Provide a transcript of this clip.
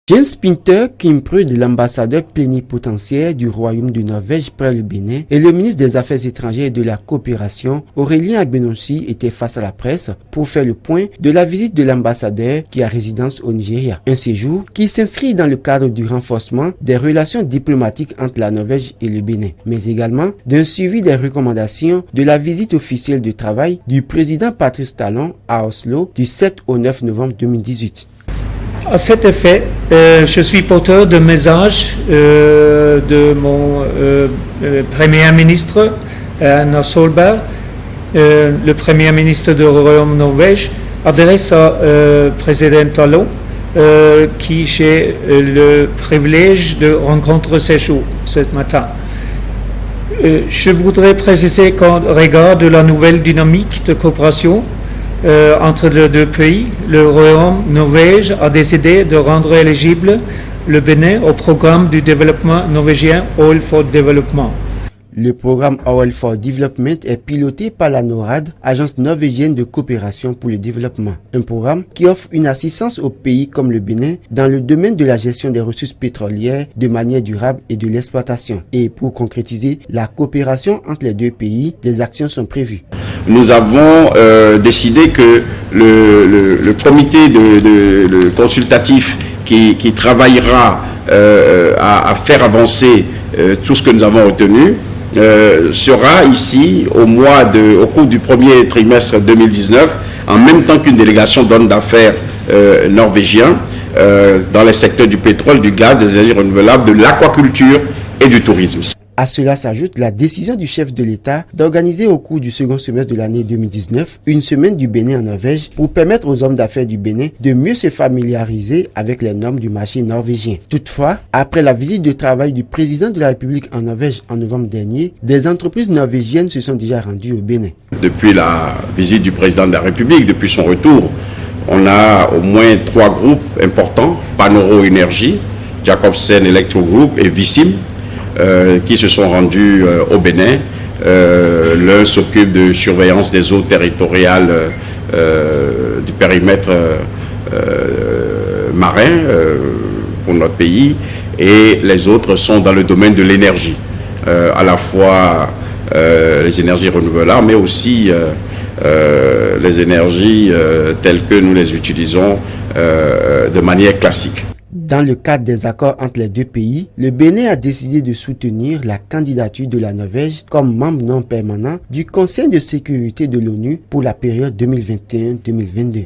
Jens Peter Kimprud, l'ambassadeur plénipotentiaire du Royaume de Norvège près le Bénin, et le ministre des Affaires étrangères et de la Coopération, Aurélien Agbenossi, étaient face à la presse pour faire le point de la visite de l'ambassadeur qui a résidence au Nigeria. Un séjour qui s'inscrit dans le cadre du renforcement des relations diplomatiques entre la Norvège et le Bénin, mais également d'un suivi des recommandations de la visite officielle de travail du président Patrice Talon à Oslo du 7 au 9 novembre 2018. À cet effet, je suis porteur de message de mon Premier ministre, Erna Solberg, le Premier ministre du Royaume Norvège, adresse à président Talon, qui j'ai le privilège de rencontrer ce matin. Je voudrais préciser qu'en regard de la nouvelle dynamique de coopération entre les deux pays, le Royaume Norvège a décidé de rendre éligible le Bénin au programme du développement norvégien Oil for Development. Le programme Oil for Development est piloté par la NORAD, agence norvégienne de coopération pour le développement. Un programme qui offre une assistance aux pays comme le Bénin dans le domaine de la gestion des ressources pétrolières de manière durable et de l'exploitation. Et pour concrétiser la coopération entre les deux pays, des actions sont prévues. Nous avons décidé que le comité de consultatif qui travaillera à faire avancer tout ce que nous avons retenu sera ici au cours du premier trimestre 2019, en même temps qu'une délégation d'hommes d'affaires norvégiens dans les secteurs du pétrole, du gaz, des énergies renouvelables, de l'aquaculture et du tourisme. À cela s'ajoute la décision du chef de l'État d'organiser au cours du second semestre de l'année 2019 une semaine du Bénin en Norvège pour permettre aux hommes d'affaires du Bénin de mieux se familiariser avec les normes du marché norvégien. Toutefois, après la visite de travail du président de la République en Norvège en novembre dernier, des entreprises norvégiennes se sont déjà rendues au Bénin. Depuis la visite du président de la République, depuis son retour, on a au moins 3 groupes importants, Panoro Énergie, Jacobsen Electro Group et Vissim, qui se sont rendus au Bénin. L'un s'occupe de surveillance des eaux territoriales du périmètre marin pour notre pays, et les autres sont dans le domaine de l'énergie, à la fois les énergies renouvelables, mais aussi les énergies telles que nous les utilisons de manière classique. Dans le cadre des accords entre les deux pays, le Bénin a décidé de soutenir la candidature de la Norvège comme membre non permanent du Conseil de sécurité de l'ONU pour la période 2021-2022.